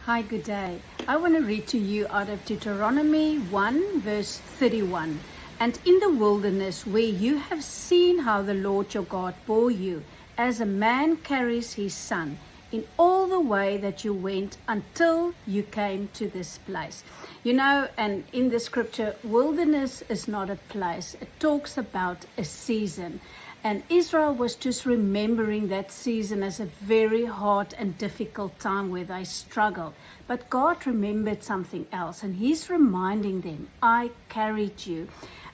Hi, good day. I want to read to you out of Deuteronomy 1 verse 31. And in the wilderness where you have seen how the Lord your God bore you, as a man carries his son, in all the way that you went until you came to this place. You know, and in the scripture, wilderness is not a place. It talks about a season. And Israel was just remembering that season as a very hard and difficult time where they struggled. But God remembered something else, and He's reminding them, I carried you.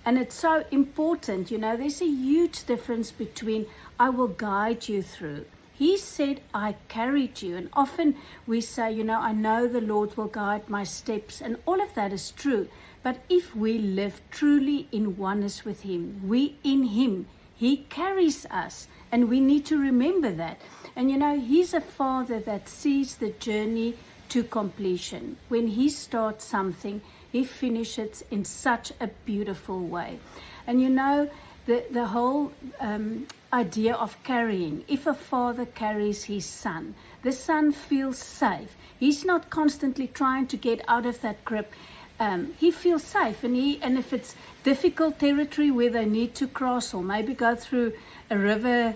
And it's so important, you know, there's a huge difference between I will guide you through. He said, I carried you. And often we say, you know, I know the Lord will guide my steps. And all of that is true. But if we live truly in oneness with Him, we in Him, He carries us. And we need to remember that. And you know, He's a Father that sees the journey to completion. When He starts something, He finishes it in such a beautiful way. And you know, the whole idea of carrying. If a father carries his son, the son feels safe. He's not constantly trying to get out of that grip. He feels safe, and if it's difficult territory where they need to cross or maybe go through a river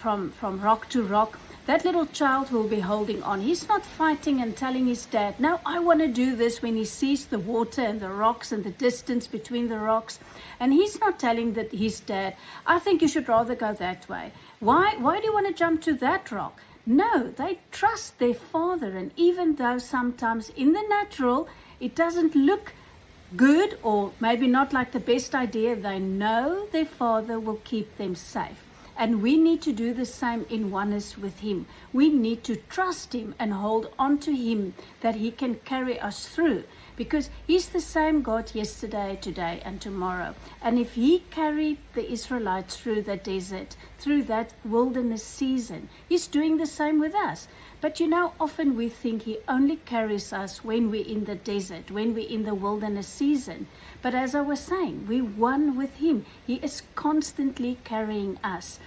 from rock to rock, that little child will be holding on. He's not fighting and telling his dad, no, I want to do this, when he sees the water and the rocks and the distance between the rocks. And he's not telling his dad, I think you should rather go that way. Why do you want to jump to that rock? No, they trust their father. And even though sometimes in the natural, it doesn't look good or maybe not like the best idea, they know their father will keep them safe. And we need to do the same in oneness with Him. We need to trust Him and hold on to Him that He can carry us through. Because He's the same God yesterday, today, and tomorrow. And if He carried the Israelites through the desert, through that wilderness season, He's doing the same with us. But you know, often we think He only carries us when we're in the desert, when we're in the wilderness season. But as I was saying, we're one with Him. He is constantly carrying us.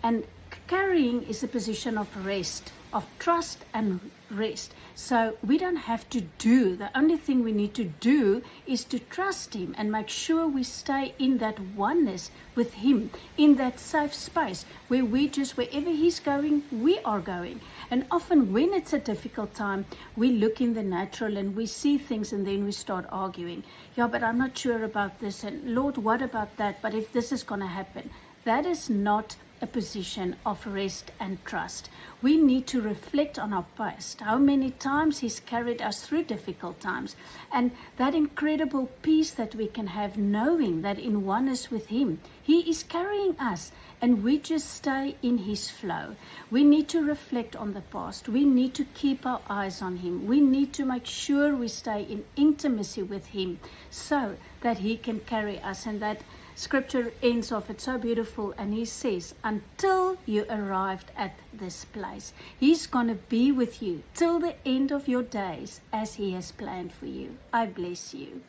And carrying is a position of rest, of trust and rest. So we don't have to do. The only thing we need to do is to trust Him and make sure we stay in that oneness with Him, in that safe space where wherever He's going, we are going. And often when it's a difficult time, we look in the natural and we see things and then we start arguing. Yeah, but I'm not sure about this. And Lord, what about that? But if this is going to happen, that is not a position of rest and trust. We need to reflect on our past, how many times He's carried us through difficult times, and that incredible peace that we can have knowing that in oneness with Him, He is carrying us and we just stay in His flow. We need to reflect on the past. We need to keep our eyes on Him. We need to make sure we stay in intimacy with Him so that He can carry us. And that scripture ends off, it's so beautiful, and He says, until you arrived at this place, He's going to be with you till the end of your days as He has planned for you. I bless you.